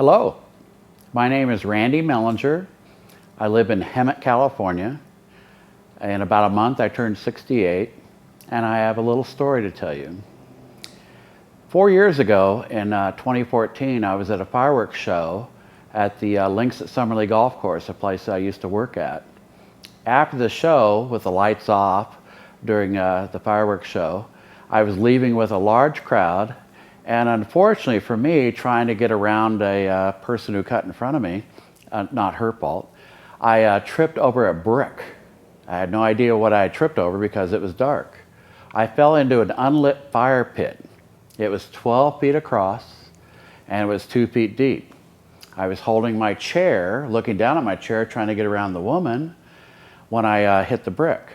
Hello, my name is Randy Melllinger. I live in Hemet, California. In about a month I turned 68, and I have a little story to tell you. 4 years ago in 2014, I was at a fireworks show at the Links at Summerley Golf Course, a place I used to work at. After the show, with the lights off during the fireworks show, I was leaving with a large crowd, and unfortunately for me, trying to get around a person who cut in front of me, not her fault, I tripped over a brick. I had no idea what I had tripped over because it was dark. I fell into an unlit fire pit. It was 12 feet across and it was 2 feet deep. I was holding my chair, looking down at my chair, trying to get around the woman when I hit the brick.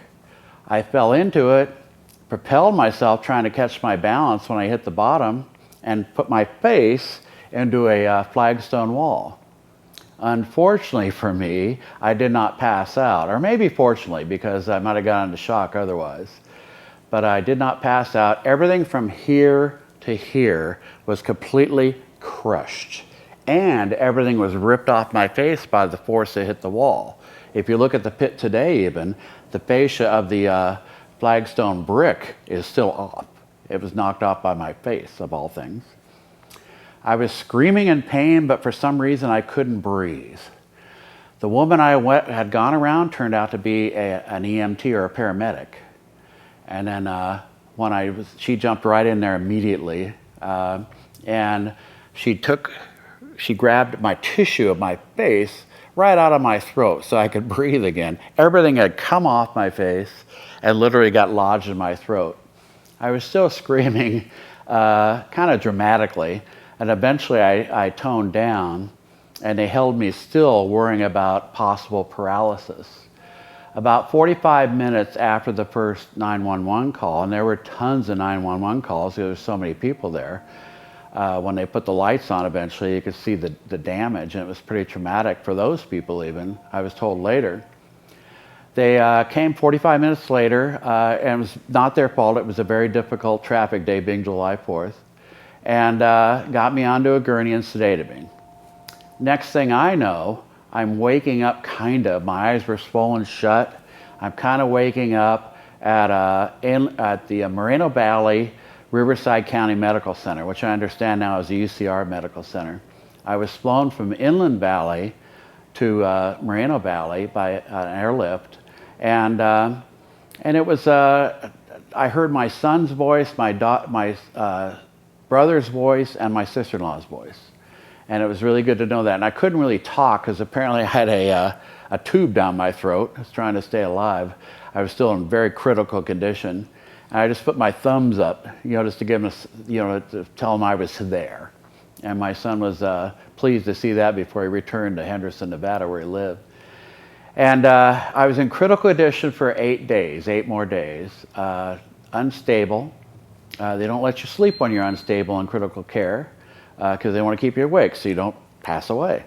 I fell into it, propelled myself trying to catch my balance when I hit the bottom, and put my face into a flagstone wall. Unfortunately for me, I did not pass out, or maybe fortunately, because I might have gone into shock otherwise. But I did not pass out. Everything from here to here was completely crushed, and everything was ripped off my face by the force that hit the wall. If you look at the pit today even, the fascia of the flagstone brick is still off. It was knocked off by my face, of all things. I was screaming in pain, but for some reason I couldn't breathe. The woman I had gone around turned out to be an EMT or a paramedic. And then she jumped right in there immediately, and she grabbed my tissue of my face right out of my throat so I could breathe again. Everything had come off my face and literally got lodged in my throat. I was still screaming kind of dramatically, and eventually I toned down, and they held me still, worrying about possible paralysis. About 45 minutes after the first 911 call, and there were tons of 911 calls because there were so many people there, when they put the lights on eventually, you could see the damage, and it was pretty traumatic for those people even, I was told later. They came 45 minutes later, and it was not their fault. It was a very difficult traffic day, being July 4th, and got me onto a gurney and sedated me. Next thing I know, I'm waking up kind of. My eyes were swollen shut. I'm kind of waking up at the Moreno Valley Riverside County Medical Center, which I understand now is a UCR medical center. I was flown from Inland Valley to Moreno Valley by an airlift. And it was, I heard my son's voice, my brother's voice, and my sister-in-law's voice. And it was really good to know that. And I couldn't really talk because apparently I had a tube down my throat. I was trying to stay alive. I was still in very critical condition. And I just put my thumbs up, just to give him, to tell him I was there. And my son was pleased to see that before he returned to Henderson, Nevada, where he lived. And I was in critical condition for 8 more days, unstable. They don't let you sleep when you're unstable in critical care because they want to keep you awake so you don't pass away.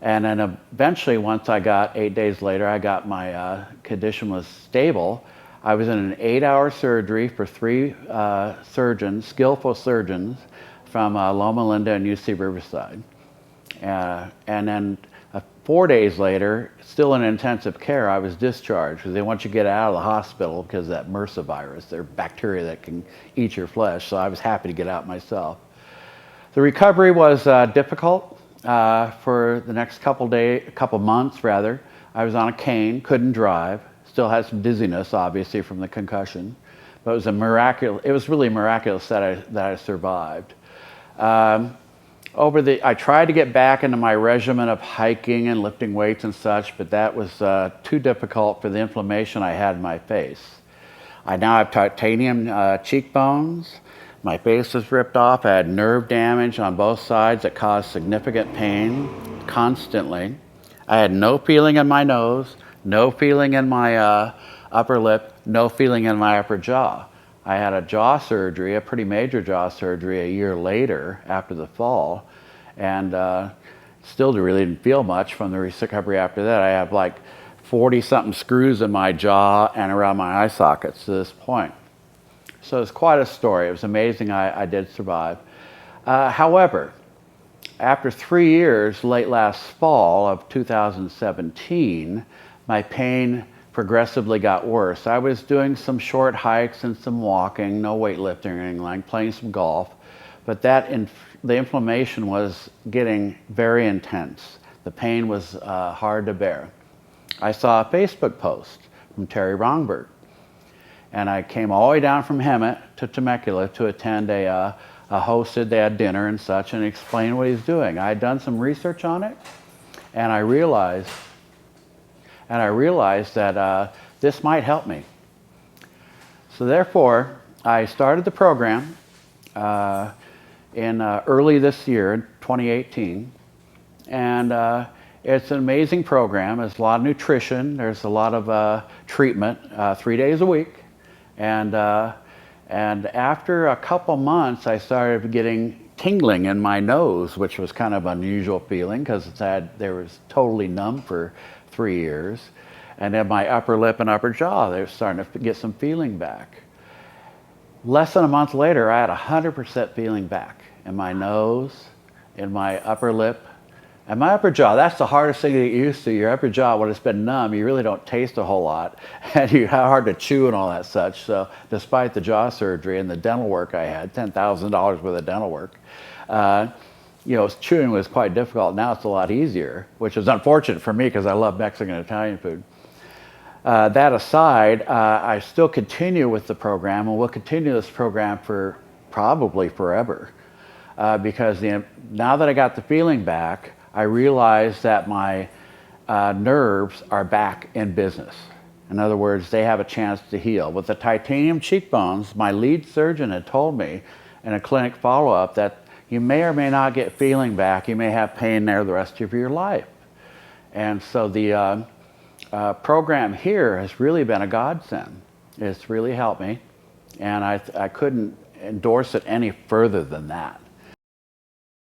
And then eventually, once I got 8 days later, I got my condition was stable. I was in an 8-hour surgery for 3 surgeons, skillful surgeons from Loma Linda and UC Riverside. And then 4 days later, still in intensive care, I was discharged because they want you to get out of the hospital because of that MRSA virus. They're bacteria that can eat your flesh, so I was happy to get out myself. The recovery was difficult for the next couple months rather. I was on a cane, couldn't drive, still had some dizziness obviously from the concussion, but it was really miraculous that I survived. I tried to get back into my regimen of hiking and lifting weights and such, but that was too difficult for the inflammation I had in my face. I now have titanium cheekbones. My face was ripped off. I had nerve damage on both sides that caused significant pain constantly. I had no feeling in my nose, no feeling in my upper lip, no feeling in my upper jaw. I had a jaw surgery, a pretty major jaw surgery, a year later after the fall, and still really didn't feel much from the recovery after that. I have like 40-something screws in my jaw and around my eye sockets to this point. So it's quite a story. It was amazing I did survive. However, After 3 years, late last fall of 2017, my pain progressively got worse. I was doing some short hikes and some walking, no weightlifting or anything, like playing some golf, but the inflammation was getting very intense. The pain was hard to bear. I saw a Facebook post from Terry Rongberg, and I came all the way down from Hemet to Temecula to attend a hosted, they had dinner and such, and explained what he's doing. I had done some research on it, and I realized that this might help me. So therefore, I started the program in early this year, in 2018, and it's an amazing program. There's a lot of nutrition, there's a lot of treatment, 3 days a week, and after a couple months, I started getting tingling in my nose, which was kind of an unusual feeling because there was totally numb for 3 years. And then my upper lip and upper jaw, they were starting to get some feeling back. Less than a month later, I had 100% feeling back in my nose, in my upper lip, and my upper jaw. That's the hardest thing to get used to. Your upper jaw, when it's been numb, you really don't taste a whole lot, and you have hard to chew and all that such. So despite the jaw surgery and the dental work I had, $10,000 worth of dental work, chewing was quite difficult. Now it's a lot easier, which is unfortunate for me because I love Mexican and Italian food. That aside, I still continue with the program, and we'll continue this program for probably forever. Because now that I got the feeling back, I realized that my nerves are back in business. In other words, they have a chance to heal. With the titanium cheekbones, my lead surgeon had told me in a clinic follow-up that you may or may not get feeling back. You may have pain there the rest of your life. And so the program here has really been a godsend. It's really helped me, and I couldn't endorse it any further than that.